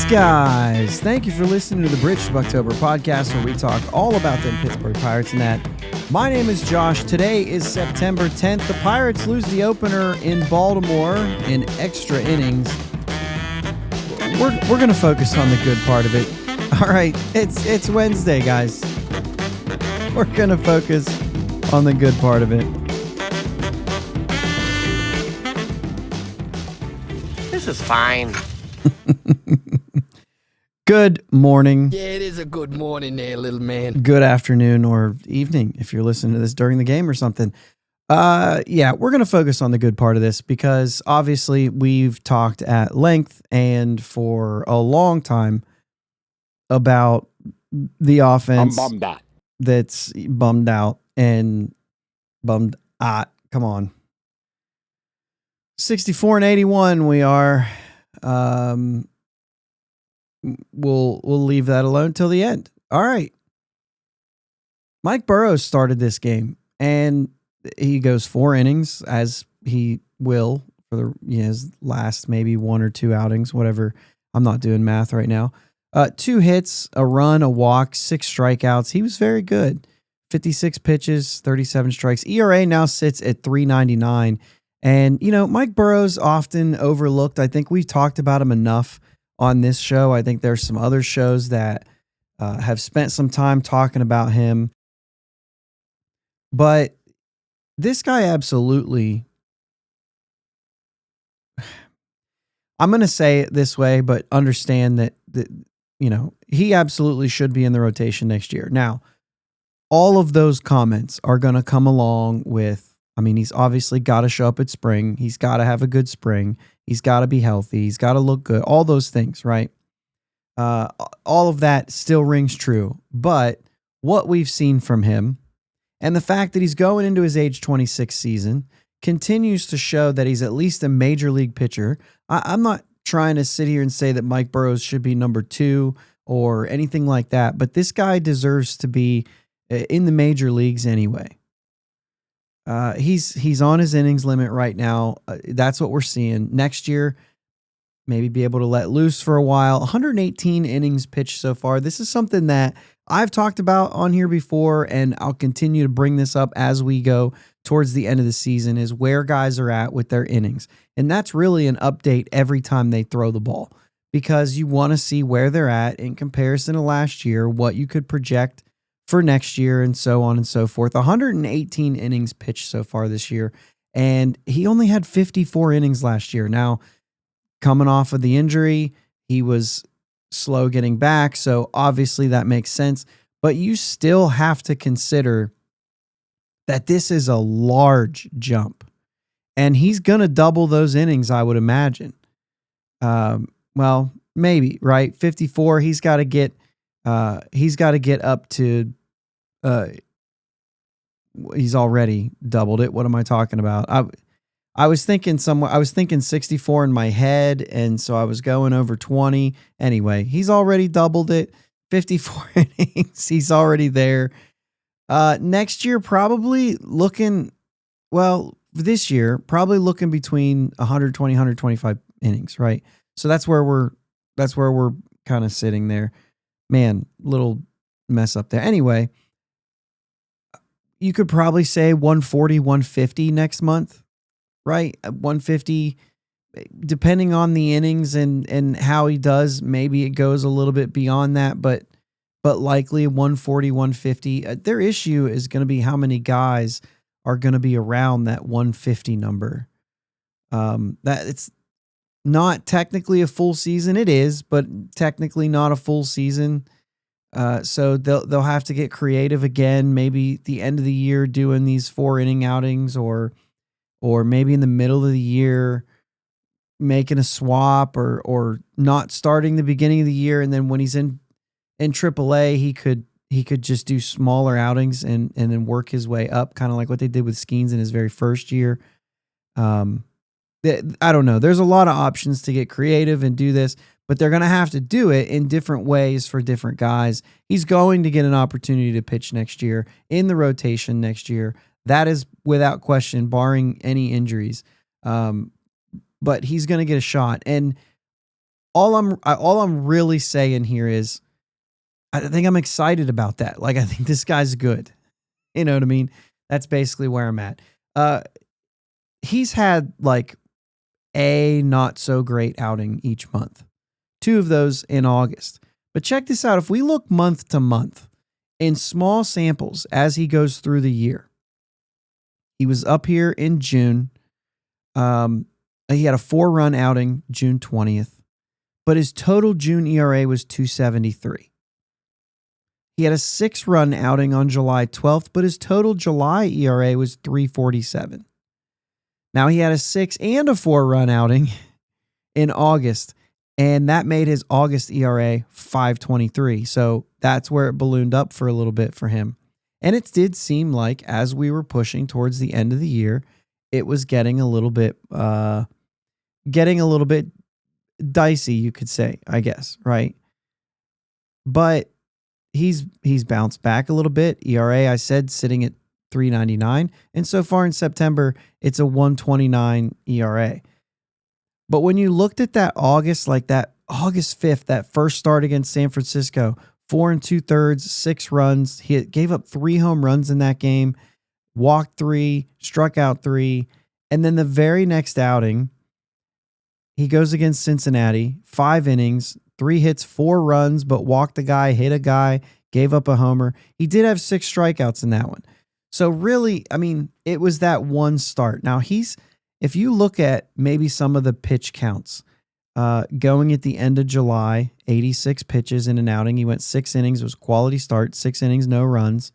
guys? Thank you for listening to the Buctober podcast, where we talk all about them Pittsburgh Pirates and that. My name is Josh. Today is September 10th. The Pirates lose the opener in Baltimore in extra innings. We're going to focus on the good part of it. All right, it's Wednesday, guys. We're going to focus on the good part of it. This is fine. Good morning. Yeah, it is a good morning there, little man. Good afternoon or evening if you're listening to this during the game or something. Yeah, we're going to focus on the good part of this because obviously we've talked at length and for a long time about the offense. I'm bummed out. That's bummed out and bummed out. Come on. 64 and 81 we are. We'll leave that alone till the end. All right. Mike Burrows started this game and he goes 4 innings, as he will for his last maybe 1 or 2 outings, whatever. I'm not doing math right now. 2 hits, a run, a walk, 6 strikeouts. He was very good. 56 pitches, 37 strikes. ERA now sits at 3.99. And, Mike Burrows often overlooked. I think we've talked about him enough on this show. I think there's some other shows that have spent some time talking about him. But this guy absolutely, I'm going to say it this way, but understand that he absolutely should be in the rotation next year. Now, all of those comments are going to come along with, he's obviously got to show up at spring. He's got to have a good spring. He's got to be healthy. He's got to look good. All those things, right? All of that still rings true. But what we've seen from him and the fact that he's going into his age 26 season continues to show that he's at least a major league pitcher. I'm not trying to sit here and say that Mike Burrows should be number 2 or anything like that, but this guy deserves to be in the major leagues anyway. He's on his innings limit right now. That's what we're seeing. Next year, maybe be able to let loose for a while. 118 innings pitched so far. This is something that I've talked about on here before, and I'll continue to bring this up as we go towards the end of the season, is where guys are at with their innings. And that's really an update every time they throw the ball, because you want to see where they're at in comparison to last year, what you could project for next year, and so on and so forth. 118 innings pitched so far this year, and he only had 54 innings last year. Now, coming off of the injury, he was slow getting back, so obviously that makes sense, but you still have to consider that this is a large jump, and he's going to double those innings, I would imagine. Well, maybe, right? 54, he's got to get up to he's already doubled it. What am I talking about? I was thinking 64 in my head, and so I was going over 20. Anyway, he's already doubled it. 54 innings. He's already there. Next year, probably looking, this year, probably looking between 120, 125 innings, right? So that's where we're kind of sitting there. Man, little mess up there. Anyway, you could probably say 140, 150 next month, right? 150, depending on the innings and how he does, maybe it goes a little bit beyond that, but likely 140, 150. Their issue is going to be how many guys are going to be around that 150 number. That it's not technically a full season. It is, but technically not a full season. So they'll have to get creative again, maybe at the end of the year doing these 4 inning outings, or maybe in the middle of the year making a swap, or not starting the beginning of the year, and then when he's in AAA, he could just do smaller outings and then work his way up, kind of like what they did with Skeens in his very first year. I don't know. There's a lot of options to get creative and do this, but they're going to have to do it in different ways for different guys. He's going to get an opportunity to pitch next year in the rotation next year. That is without question, barring any injuries. But he's going to get a shot. And all I'm really saying here is I think I'm excited about that. Like, I think this guy's good. You know what I mean? That's basically where I'm at. He's had like a not so great outing each month. 2 of those in August. But check this out. If we look month to month in small samples as he goes through the year, he was up here in June. He had a 4-run outing June 20th, but his total June ERA was 2.73. He had a 6-run outing on July 12th, but his total July ERA was 3.47. Now he had a 6 and a 4-run outing in August, and that made his August ERA 5.23. So that's where it ballooned up for a little bit for him. And it did seem like as we were pushing towards the end of the year, it was getting a little bit dicey, you could say, I guess, right? But he's bounced back a little bit. ERA, I said, sitting at 3.99, and so far in September, it's a 1.29 ERA. But when you looked at that August, like that August 5th, that first start against San Francisco, 4 2/3, 6 runs. He gave up 3 home runs in that game, walked 3, struck out 3. And then the very next outing, he goes against Cincinnati, 5 innings, 3 hits, 4 runs, but walked a guy, hit a guy, gave up a homer. He did have 6 strikeouts in that one. So really, I mean, it was that one start. Now if you look at maybe some of the pitch counts, going at the end of July, 86 pitches in an outing. He went 6 innings. It was a quality start, 6 innings, no runs.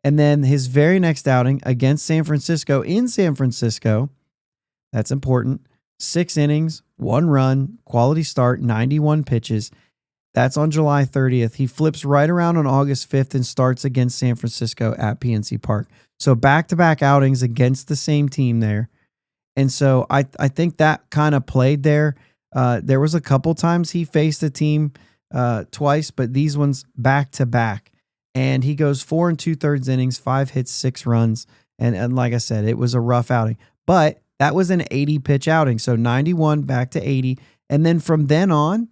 And then his very next outing against San Francisco, in San Francisco, that's important, 6 innings, 1 run, quality start, 91 pitches. That's on July 30th. He flips right around on August 5th and starts against San Francisco at PNC Park. So back-to-back outings against the same team there. And so I think that kind of played there. There was a couple times he faced a team twice, but these ones back-to-back. And he goes 4 2/3 innings, 5 hits, 6 runs. And like I said, it was a rough outing. But that was an 80-pitch outing. So 91 back to 80. And then from then on,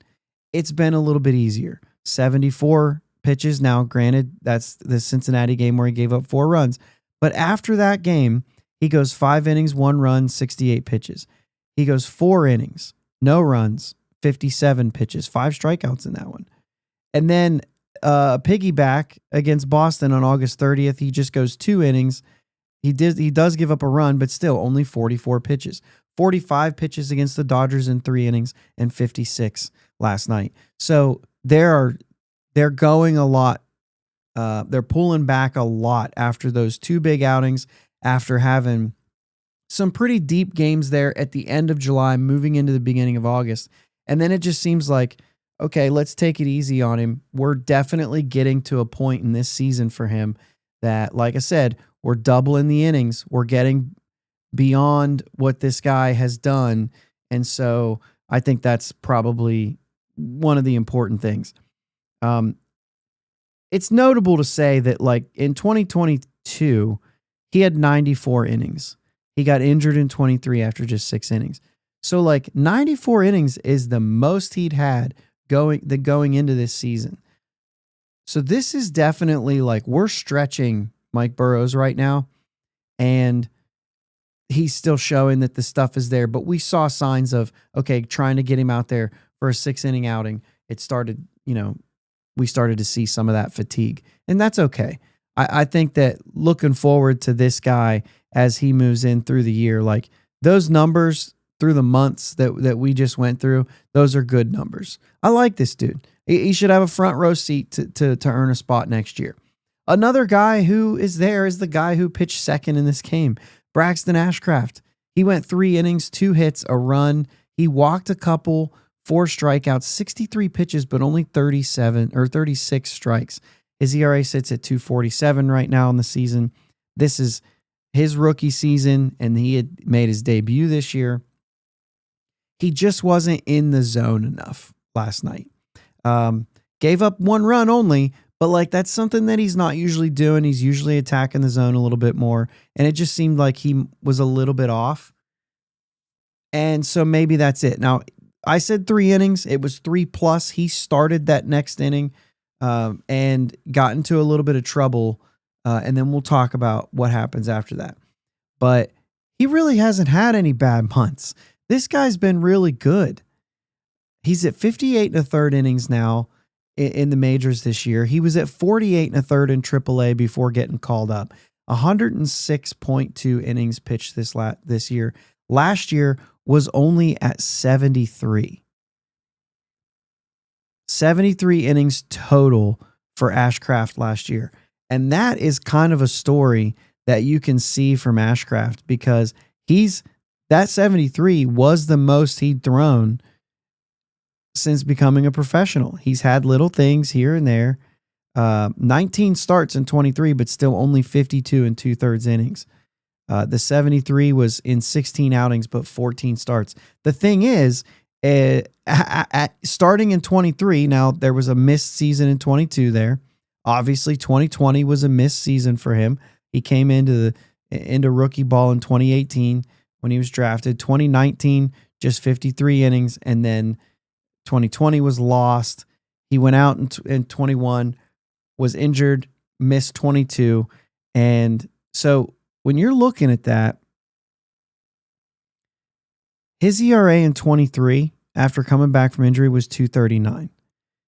it's been a little bit easier. 74 pitches. Now, granted, that's the Cincinnati game where he gave up 4 runs. But after that game, he goes 5 innings, 1 run, 68 pitches. He goes 4 innings, no runs, 57 pitches, 5 strikeouts in that one. And then piggyback against Boston on August 30th, he just goes 2 innings. He does give up a run, but still only 44 pitches. 45 pitches against the Dodgers in 3 innings and 56 last night. So they're going a lot. They're pulling back a lot after those 2 big outings, after having some pretty deep games there at the end of July, moving into the beginning of August. And then it just seems like, okay, let's take it easy on him. We're definitely getting to a point in this season for him that, like I said, we're doubling the innings. We're getting beyond what this guy has done. And so I think that's probably one of the important things. It's notable to say that, like, in 2022, he had 94 innings. He got injured in 23 after just 6 innings. So, like, 94 innings is the most he'd had going into this season. So this is definitely, like, we're stretching Mike Burrows right now, and he's still showing that the stuff is there. But we saw signs of, okay, trying to get him out there for a 6-inning outing. It started, we started to see some of that fatigue, and that's okay. I think that looking forward to this guy as he moves in through the year, like those numbers through the months that we just went through, those are good numbers. I like this dude. He should have a front row seat to earn a spot next year. Another guy who is there is the guy who pitched second in this game, Braxton Ashcraft. He went 3 innings, 2 hits, a run. He walked a couple, 4 strikeouts, 63 pitches, but only 36 strikes. His ERA sits at 2.47 right now in the season. This is his rookie season, and he had made his debut this year. He just wasn't in the zone enough last night. Gave up 1 run only, but like that's something that he's not usually doing. He's usually attacking the zone a little bit more, and it just seemed like he was a little bit off. And so maybe that's it. Now, I said 3 innings. It was 3+. He started that next inning and got into a little bit of trouble. And then we'll talk about what happens after that. But he really hasn't had any bad months. This guy's been really good. He's at 58 1/3 innings now in the majors this year. He was at 48 1/3 in AAA before getting called up. 106.2 innings pitched this year. Last year was only at 73. 73 innings total for Ashcraft last year. And that is kind of a story that you can see from Ashcraft because that 73 was the most he'd thrown since becoming a professional. He's had little things here and there. 19 starts in 23, but still only 52 and 2/3 innings. The 73 was in 16 outings, but 14 starts. The thing is, starting in 23, now there was a missed season in 22 there. Obviously, 2020 was a missed season for him. He came into rookie ball in 2018 when he was drafted. 2019, just 53 innings, and then 2020 was lost. He went out in 21, was injured, missed 22. And so when you're looking at that, his ERA in 23 after coming back from injury was 2.39.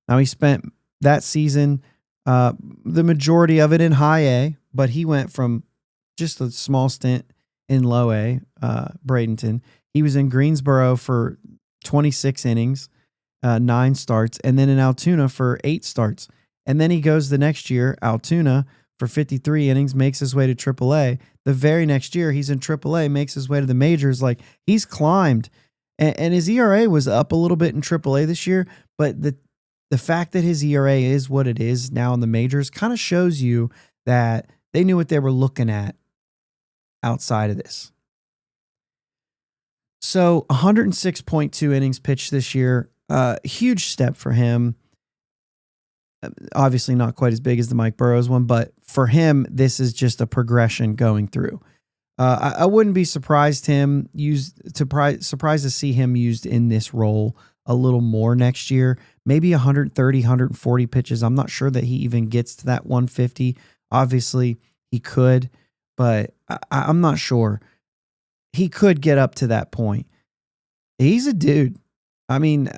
Now he spent that season, the majority of it in high A, but he went from just a small stint in low A, Bradenton. He was in Greensboro for 26 innings, 9 starts, and then in Altoona for 8 starts. And then he goes the next year, Altoona, for 53 innings, makes his way to AAA. The very next year, he's in AAA, makes his way to the majors. Like, he's climbed. And his ERA was up a little bit in AAA this year, but the fact that his ERA is what it is now in the majors kind of shows you that they knew what they were looking at outside of this. So 106.2 innings pitched this year. Huge step for him. Obviously not quite as big as the Mike Burrows one, but for him, this is just a progression going through. I wouldn't be surprised to see him used in this role a little more next year. Maybe 130, 140 pitches. I'm not sure that he even gets to that 150. Obviously, he could, but I'm not sure. He could get up to that point. He's a dude. I mean,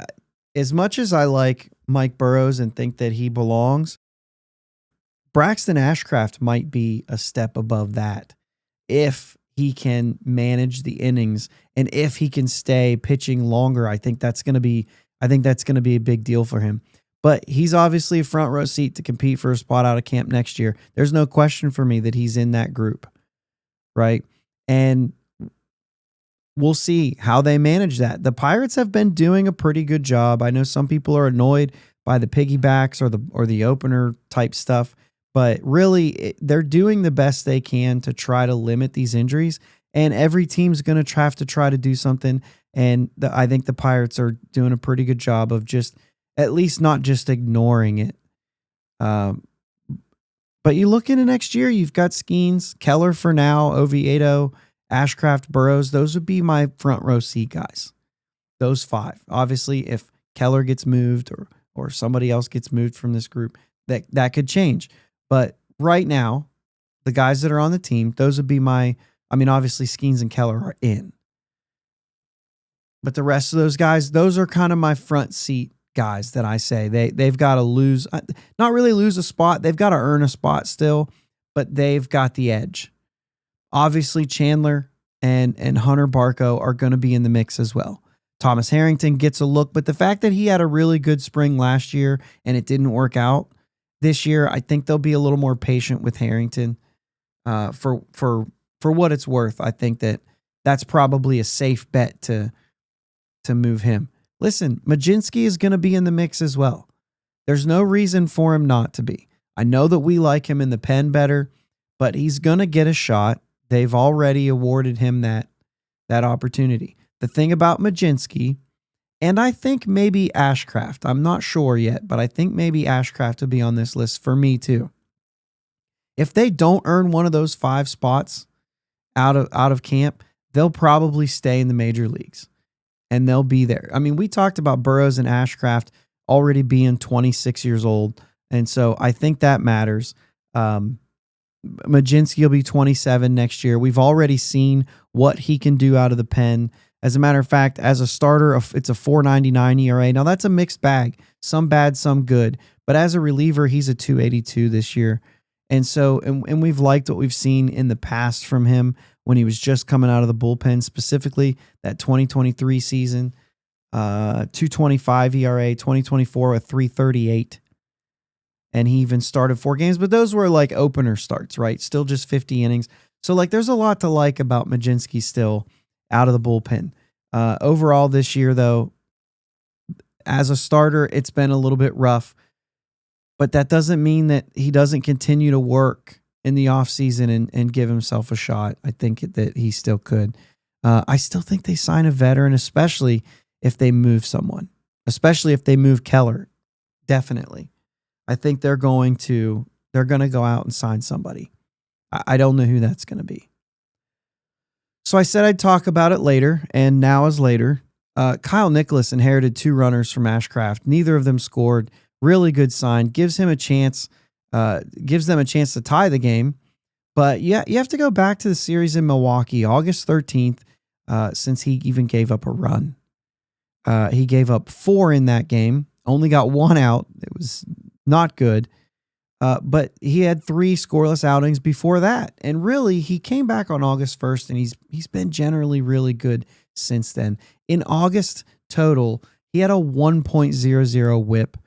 as much as I like Mike Burrows and think that he belongs, Braxton Ashcraft might be a step above that if he can manage the innings and if he can stay pitching longer. I think that's going to be a big deal for him. But he's obviously a front row seat to compete for a spot out of camp next year. There's no question for me that he's in that group, right? And we'll see how they manage that. The Pirates have been doing a pretty good job. I know some people are annoyed by the piggybacks or the opener type stuff, but really they're doing the best they can to try to limit these injuries. And every team's going to have to try to do something. And I think the Pirates are doing a pretty good job of just at least not just ignoring it. But you look into next year, you've got Skeens, Keller for now, Oviedo, Ashcraft, Burrows. Those would be my front row seat guys. Those 5. Obviously, if Keller gets moved or somebody else gets moved from this group, that could change. But right now, the guys that are on the team, those would be obviously Skeens and Keller are in. But the rest of those guys, those are kind of my front seat guys that I say. They've got to not really lose a spot. They've got to earn a spot still, but they've got the edge. Obviously, Chandler and Hunter Barco are going to be in the mix as well. Thomas Harrington gets a look, but the fact that he had a really good spring last year and it didn't work out this year, I think they'll be a little more patient with Harrington for what it's worth. I think that's probably a safe bet to move him. Listen, Majinski is going to be in the mix as well. There's no reason for him not to be. I know that we like him in the pen better, but he's going to get a shot. They've already awarded him that opportunity. The thing about Majinski, and I think maybe Ashcraft, I'm not sure yet, but I think maybe Ashcraft will be on this list for me too. If they don't earn one of those 5 spots out of camp, they'll probably stay in the major leagues. and they'll be there. I mean, we talked about Burrows and Ashcraft already being 26 years old, and so I think that matters. Majinski will be 27 next year. We've already seen what he can do out of the pen. As a matter of fact, as a starter, it's a 4.99 ERA. Now, that's a mixed bag. Some bad, some good. But as a reliever, he's a 2.82 this year. And so, and we've liked what we've seen in the past from him when he was just coming out of the bullpen, specifically that 2023 season, 2.25 ERA, 2024 a 3.38. And he even started 4 games, but those were like opener starts, right? Still just 50 innings. So like there's a lot to like about Majinski still out of the bullpen. Overall this year, though, as a starter, it's been a little bit rough, but that doesn't mean that he doesn't continue to work in the offseason and give himself a shot. I think that he still could. I still think they sign a veteran, especially if they move someone, especially if they move Keller. Definitely. I think they're going to go out and sign somebody. I don't know who that's going to be. So I said I'd talk about it later, and now is later. Kyle Nicholas inherited 2 runners from Ashcraft. Neither of them scored. Really good sign. Gives them a chance to tie the game. But yeah, you have to go back to the series in Milwaukee, August 13th, since he even gave up a run. He gave up 4 in that game. Only got 1 out. It was not good. But he had 3 scoreless outings before that. And really, he came back on August 1st, and he's been generally really good since then. In August total, he had a 1.00 whip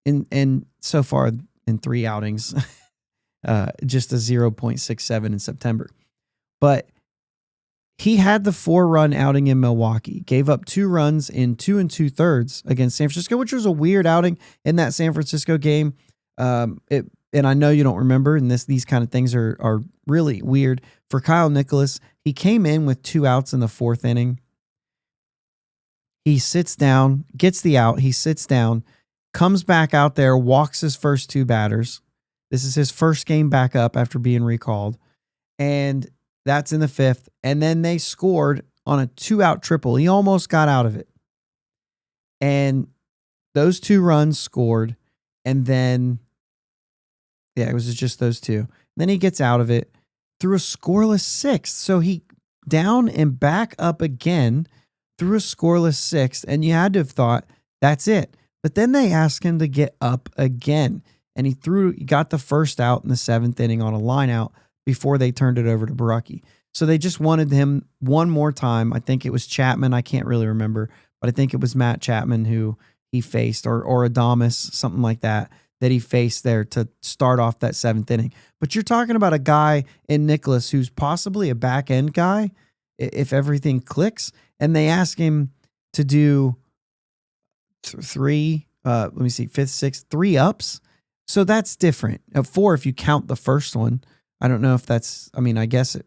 and so far in 3 outings, just a 0.67 in September. But he had the 4-run outing in Milwaukee, gave up 2 runs in 2 2/3 against San Francisco, which was a weird outing in that San Francisco game. And I know you don't remember, and these kind of things are really weird. For Kyle Nicholas, he came in with 2 outs in the 4th inning. He sits down, gets the out, he sits down, comes back out there, walks his first 2 batters. This is his first game back up after being recalled. And that's in the 5th. And then they scored on a 2-out triple. He almost got out of it. And those 2 runs scored. And then, yeah, it was just those 2. Then he gets out of it through a scoreless 6th. So he down and back up again through a scoreless 6th. And you had to have thought, that's it. But then they asked him to get up again. And he got the first out in the 7th inning on a line out before they turned it over to Barucki. So they just wanted him one more time. I think it was Chapman. I can't really remember, but I think it was Matt Chapman who he faced, or Adames, something like that he faced there to start off that 7th inning. But you're talking about a guy in Nicholas who's possibly a back end guy if everything clicks. And they ask him to do 3, 5th, 6th, 3 ups. So that's different. 4 if you count the first one. I don't know if that's, I guess it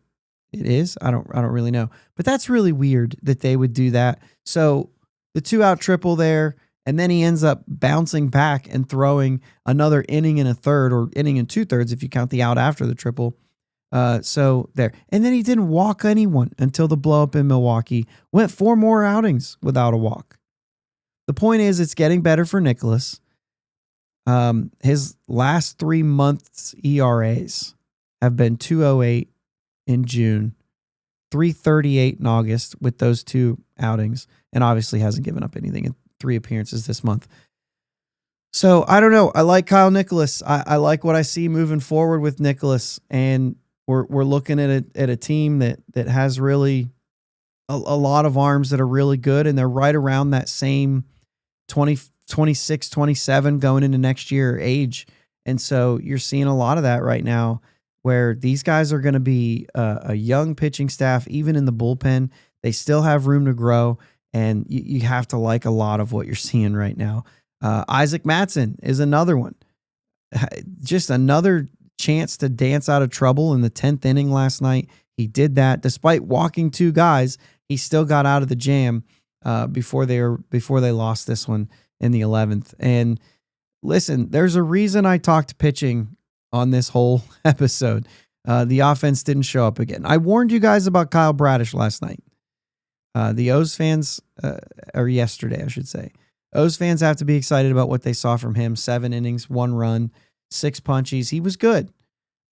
is. I don't really know. But that's really weird that they would do that. So the 2-out triple there, and then he ends up bouncing back and throwing another inning and a third, or inning and 2/3 if you count the out after the triple. So there. And then he didn't walk anyone until the blow up in Milwaukee. Went 4 more outings without a walk. The point is, it's getting better for Nicholas. His last 3 months ERAs have been 2.08 in June, 3.38 in August with those 2 outings, and obviously hasn't given up anything in 3 appearances this month. So I don't know. I like Kyle Nicholas. I like what I see moving forward with Nicholas, and we're looking at a team that has really a lot of arms that are really good, and they're right around that same 26, 27 going into next year age. And so you're seeing a lot of that right now, where these guys are going to be a young pitching staff, even in the bullpen. They still have room to grow, and you have to like a lot of what you're seeing right now. Isaac Mattson is another one. Just another chance to dance out of trouble in the 10th inning last night. He did that. Despite walking 2 guys, he still got out of the jam before they lost this one in the 11th. And listen, there's a reason I talked pitching on this whole episode. The offense didn't show up again. I warned you guys about Kyle Bradish last night. The O's fans, or yesterday, I should say. O's fans have to be excited about what they saw from him. 7 innings, 1 run, 6 punchies. He was good.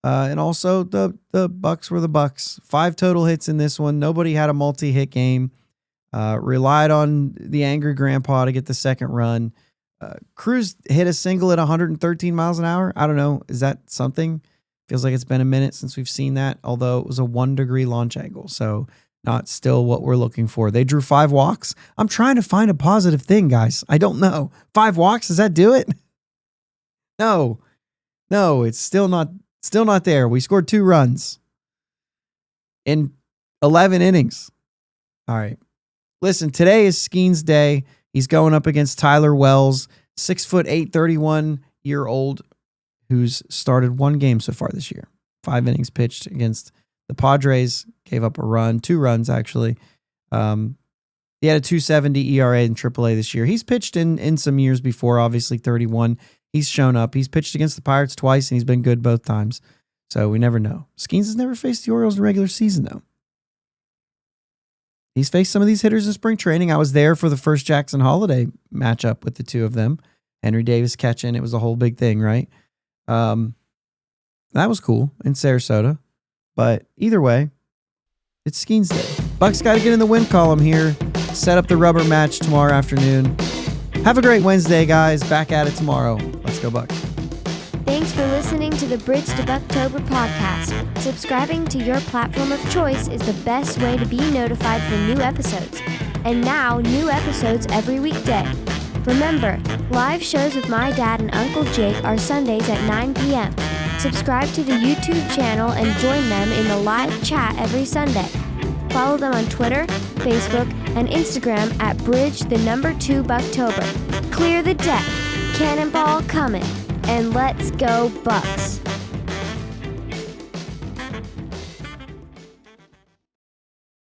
And also the Bucs were the Bucs. 5 total hits in this one. Nobody had a multi-hit game. Relied on the angry grandpa to get the second run. Cruz hit a single at 113 miles an hour. I don't know. Is that something? Feels like it's been a minute since we've seen that, although it was a 1-degree launch angle. So not still what we're looking for. They drew 5 walks. I'm trying to find a positive thing, guys. I don't know. 5 walks, does that do it? No, it's still not there. We scored 2 runs in 11 innings. All right. Listen, today is Skeen's day. He's going up against Tyler Wells, 6'8", 31-year-old, who's started 1 game so far this year. 5 innings pitched against the Padres, gave up a run, 2 runs actually. He had a 2.70 ERA in AAA this year. He's pitched in some years before, obviously 31. He's shown up. He's pitched against the Pirates twice, and he's been good both times. So we never know. Skeens has never faced the Orioles in regular season, though. He's faced some of these hitters in spring training. I was there for the first Jackson Holiday matchup with the 2 of them. Henry Davis catching. It was a whole big thing, right? That was cool in Sarasota. But either way, it's Skeen's day. Bucks got to get in the win column here. Set up the rubber match tomorrow afternoon. Have a great Wednesday, guys. Back at it tomorrow. Let's go, Bucks. Thanks for listening to the Bridge to Buctober podcast. Subscribing to your platform of choice is the best way to be notified for new episodes. And now, new episodes every weekday. Remember, live shows with my dad and Uncle Jake are Sundays at 9 p.m. Subscribe to the YouTube channel and join them in the live chat every Sunday. Follow them on Twitter, Facebook, and Instagram at Bridge2 Buctober. Clear the deck, cannonball coming, and let's go Bucks.